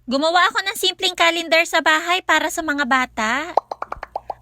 Gumawa ako ng simpleng calendar sa bahay para sa mga bata.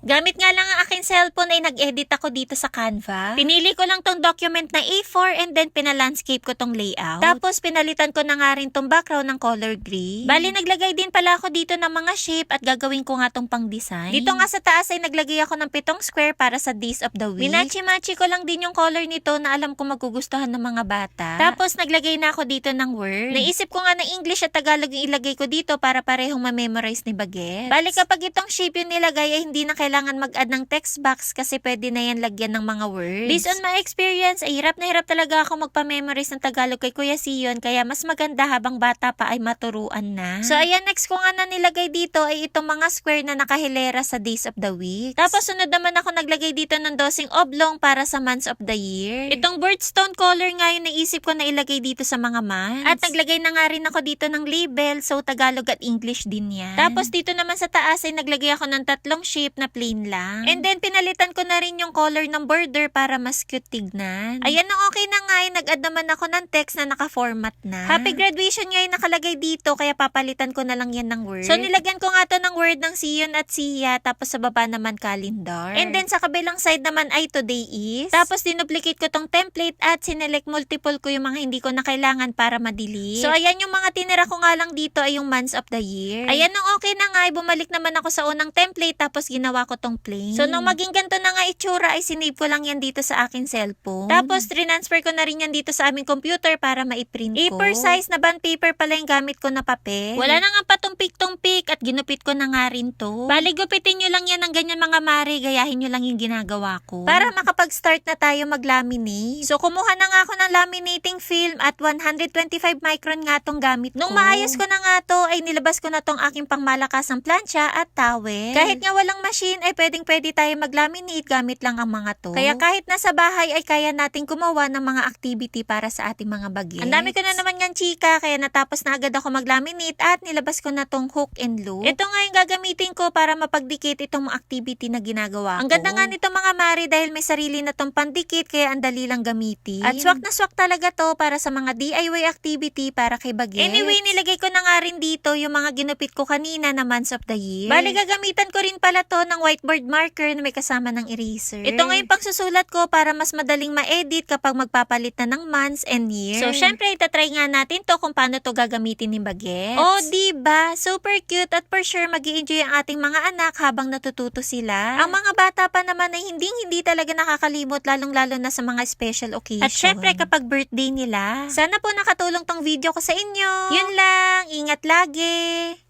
Gamit nga lang ang aking cellphone ay nag-edit ako dito sa Canva. Pinili ko lang tong document na A4 and then pinalandscape ko tong layout. Tapos pinalitan ko na nga rin tong background ng color gray. Bali naglagay din pala ako dito ng mga shape at gagawin ko nga tong pang design. Dito nga sa taas ay naglagay ako ng 7 square para sa days of the week. Minachi-machi ko lang din yung color nito na alam ko magugustuhan ng mga bata. Tapos naglagay na ako dito ng word. Naisip ko nga na English at Tagalog yung ilagay ko dito para parehong ma-memorize ni Baget. Bali kapag itong shape yung nilagay ay hindi na kailangan mag-add ng text box kasi pwede na yan lagyan ng mga words. Based on my experience, ay hirap na hirap talaga ako magpa-memorize ng Tagalog kay Kuya Sion, kaya mas maganda habang bata pa ay maturuan na. So ayan, next ko nga na nilagay dito ay itong mga square na nakahilera sa days of the week. Tapos sunod naman ako naglagay dito ng dosing oblong para sa months of the year. Itong birdstone color nga yung naisip ko na ilagay dito sa mga months. At naglagay na nga rin ako dito ng label, so Tagalog at English din yan. Tapos dito naman sa taas ay naglagay ako ng 3 shape na plain lang. And then, pinalitan ko na rin yung color ng border para mas cute tignan. Ayan, nung okay na nga, nag-add naman ako ng text na naka-format na. Happy graduation nga yung nakalagay dito, kaya papalitan ko na lang yan ng word. So, nilagyan ko nga to ng word ng Sion at Sia, tapos sa baba naman calendar. And then, sa kabilang side naman ay today is. Tapos, dinuplicate ko tong template at sinelect multiple ko yung mga hindi ko na kailangan para ma-delete. So, ayan yung mga tinira ko nga lang dito ay yung months of the year. Ayan, nung okay na nga, bumalik naman ako sa unang template, tapos ginawa ko tong plain. So, nung maging ganito na nga itsura, ay sinave ko lang yan dito sa aking cellphone. Tapos, transfer ko na rin yan dito sa aming computer para maiprint ko. A4 size na bond paper pala yung gamit ko na papel. Wala na nga patumpik-tumpik at ginupit ko na nga rin to. Bali, gupitin nyo lang yan ng ganyan mga mare, gayahin nyo lang yung ginagawa ko. Para makapag-start na tayo mag-laminate. So, kumuha na nga ako ng laminating film at 125 micron nga tong gamit ko. Nung maayos ko na nga to, ay nilabas ko na tong aking pangmalakasang plancha at towel. Kahit nga walang machine, ay pwede tayo mag-laminate gamit lang ang mga to. Kaya kahit nasa bahay ay kaya nating gumawa ng mga activity para sa ating mga bagets. Ang dami ko na naman yan, chika, kaya natapos na agad ako mag-laminate at nilabas ko na tong hook and loop. Ito nga yung gagamitin ko para mapagdikit itong activity na ginagawa ko. Ang ganda nga nito mga mari dahil may sarili na tong pandikit kaya ang dali lang gamitin. At swak na swak talaga to para sa mga DIY activity para kay bagets. Anyway, nilagay ko na nga rin dito yung mga ginupit ko kanina na months of the year. Bali, gagamitan ko rin pala to ng whiteboard marker na may kasama ng eraser. Ito nga yung pagsusulat ko para mas madaling ma-edit kapag magpapalit na ng months and years. So, syempre, itatry nga natin to kung paano to gagamitin ni Bagets. Oh, diba? Super cute at for sure mag-i-enjoy ang ating mga anak habang natututo sila. Ang mga bata pa naman ay hindi talaga nakakalimot lalong-lalo na sa mga special occasion. At syempre, kapag birthday nila. Sana po nakatulong tong video ko sa inyo. Yun lang. Ingat lagi.